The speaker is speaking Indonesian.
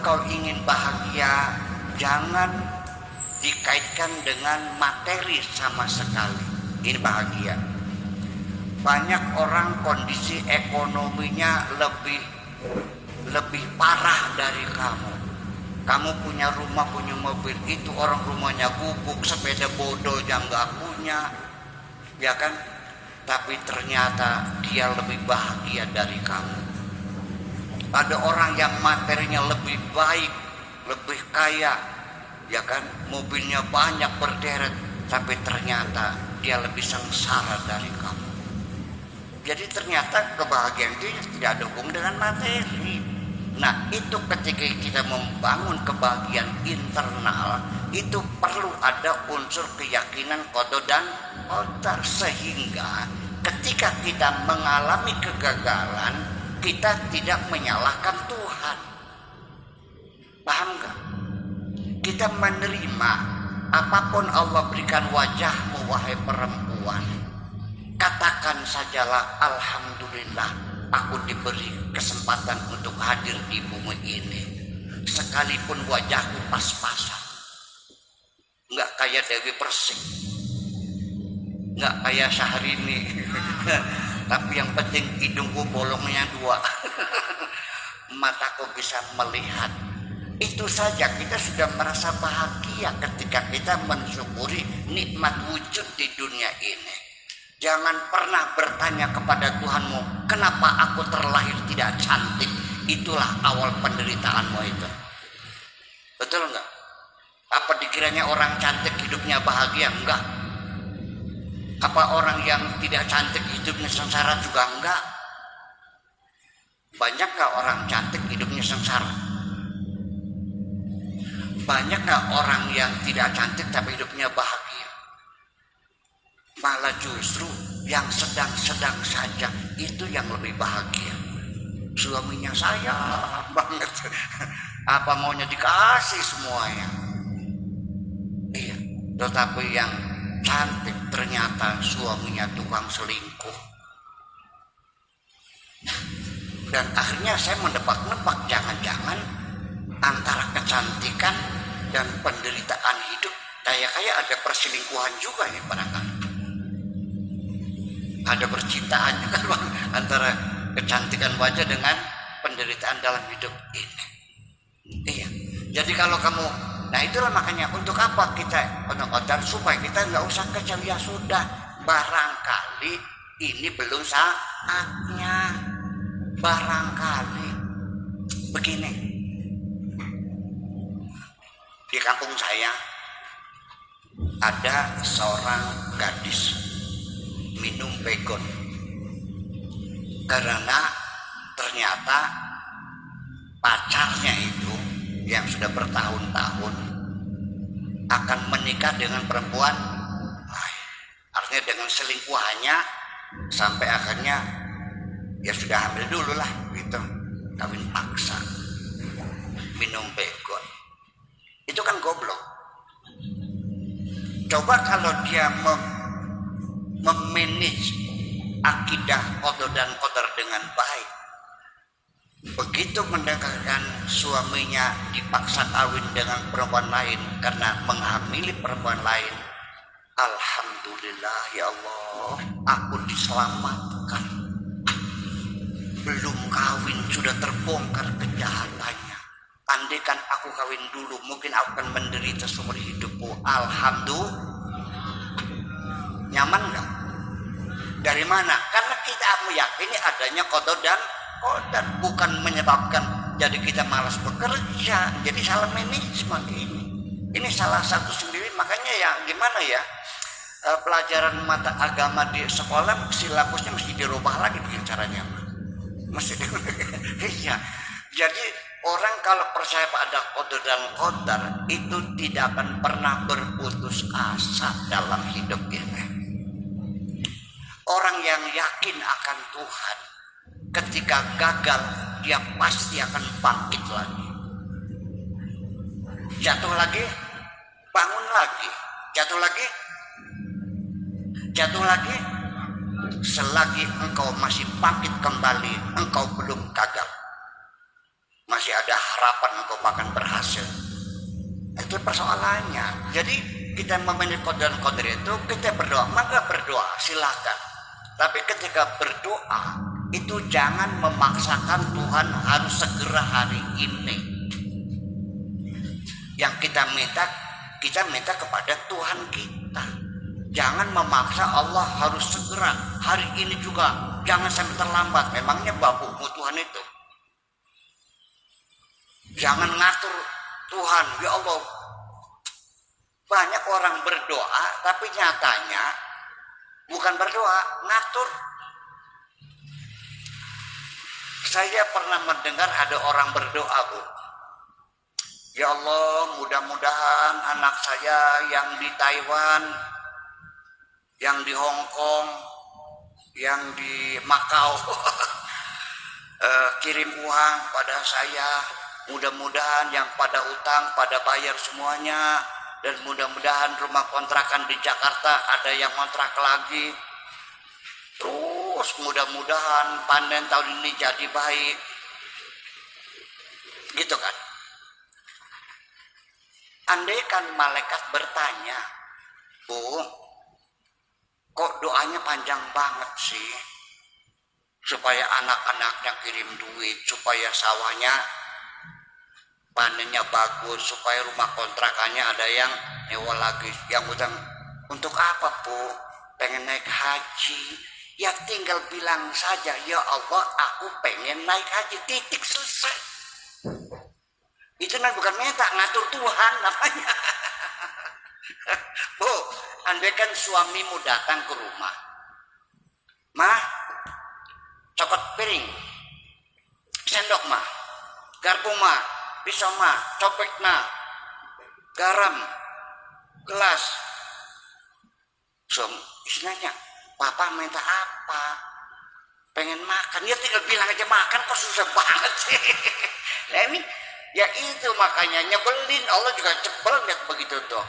kau ingin bahagia, jangan dikaitkan dengan materi sama sekali. Ini bahagia. Banyak orang kondisi ekonominya lebih parah dari kamu. Kamu punya rumah, punya mobil, itu orang rumahnya gubuk, sepeda bodoh yang nggak punya, ya kan? Tapi ternyata dia lebih bahagia dari kamu. Ada orang yang materinya lebih baik, lebih kaya, ya kan? Mobilnya banyak berderet, tapi ternyata dia lebih sengsara dari kamu. Jadi ternyata kebahagiaan itu tidak ada hubungan dengan materi. Nah, itu ketika kita membangun kebahagiaan internal, itu perlu ada unsur keyakinan qada dan qadar, sehingga ketika kita mengalami kegagalan, kita tidak menyalahkan Tuhan. Paham gak? Kita menerima apapun Allah berikan wajahmu, wahai perempuan. Katakan sajalah, alhamdulillah, aku diberi kesempatan untuk hadir di bumi ini. Sekalipun wajahku pas-pasan, nggak kayak Dewi Persik, nggak kayak Syahrini, tapi yang penting hidungku bolongnya 2, mataku bisa melihat. Itu saja kita sudah merasa bahagia ketika kita mensyukuri nikmat wujud di dunia ini. Jangan pernah bertanya kepada Tuhanmu, kenapa aku terlahir tidak cantik? Itulah awal penderitaanmu itu. Betul enggak? Apa dikiranya orang cantik hidupnya bahagia? Enggak. Apa orang yang tidak cantik hidupnya sengsara juga? Enggak. Banyak enggak orang cantik hidupnya sengsara? Banyak enggak orang yang tidak cantik tapi hidupnya bahagia? Malah justru yang sedang-sedang saja itu yang lebih bahagia. Suaminya sayang banget, apa maunya dikasih semuanya. Iya, tetapi yang cantik ternyata suaminya tukang selingkuh. Dan akhirnya saya menebak-nebak, jangan-jangan antara kecantikan dan penderitaan hidup kayak ada perselingkuhan juga ya barangkali. Ada percintaan juga bang, antara kecantikan wajah dengan penderitaan dalam hidup ini. Iya. Jadi kalau kamu, nah itulah makanya untuk apa kita dan supaya kita nggak usah kecewa, sudah barangkali ini belum saatnya. Barangkali begini, di kampung saya ada seorang gadis minum pegon karena ternyata pacarnya itu yang sudah bertahun-tahun akan menikah dengan perempuan lain. Artinya dengan selingkuhannya sampai akhirnya ya sudah hamil dulu lah gitu, kawin paksa, minum pegon. Itu kan goblok. Coba kalau dia memanage akidah qada dan qadar dengan baik, begitu mendekatkan suaminya dipaksa kawin dengan perempuan lain karena menghamili perempuan lain, alhamdulillah ya Allah, aku diselamatkan. Belum kawin sudah terbongkar kejahatannya. Andaikan aku kawin dulu, mungkin aku akan menderita seumur hidupku. Alhamdulillah. Nyaman gak? Dari mana? Karena kita meyakini adanya qada dan qadar, bukan menyebabkan jadi kita malas bekerja, jadi salah manajemen ini. Ini salah satu sendiri, makanya ya gimana ya, pelajaran mata agama di sekolah silabusnya mesti dirubah lagi begini caranya. Mesti iya. Jadi orang kalau percaya pada qada dan qadar itu tidak akan pernah berputus asa dalam hidup ini. Orang yang yakin akan Tuhan, ketika gagal dia pasti akan bangkit lagi. Jatuh lagi, bangun lagi. Jatuh lagi, jatuh lagi. Selagi engkau masih bangkit kembali, engkau belum gagal. masih ada harapan engkau akan berhasil. Itu persoalannya. Jadi kita memanage qadar itu, kita berdoa, maka berdoa silakan. Tapi ketika berdoa itu jangan memaksakan Tuhan harus segera hari ini. Yang kita minta kepada Tuhan kita. Jangan memaksa Allah harus segera hari ini juga. Jangan sampai terlambat. Memangnya babukmu Tuhan itu. Jangan ngatur Tuhan, ya Allah. Banyak orang berdoa, tapi nyatanya bukan berdoa, ngatur. Saya pernah mendengar ada orang berdoa, Bu. Ya Allah, mudah-mudahan anak saya yang di Taiwan, yang di Hong Kong, yang di Makau, kirim uang pada saya. Mudah-mudahan yang pada utang, pada bayar semuanya. Dan mudah-mudahan rumah kontrakan di Jakarta ada yang kontrak lagi. Terus mudah-mudahan panen tahun ini jadi baik. Gitu kan. Andaikan malaikat bertanya, Bu, kok doanya panjang banget sih? Supaya anak-anaknya kirim duit, supaya sawahnya panennya bagus, supaya rumah kontrakannya ada yang nyewa lagi, yang utang. Untuk apa, Bu? Pengen naik haji. Ya tinggal bilang saja, ya Allah, aku pengen naik haji, titik, selesai. Itu bukan minta, ngatur Tuhan namanya. Bu, andaikan suamimu datang ke rumah, Mah, cokot piring, sendok mah, garpu mah, pisau mah, copek mah, garam, gelas. Istilahnya, Papa minta apa? Pengen makan, ya tinggal bilang aja makan, kok susah banget sih. Nah ini, ya itu makanya nyebelin. Allah juga cebel lihat begitu tuh.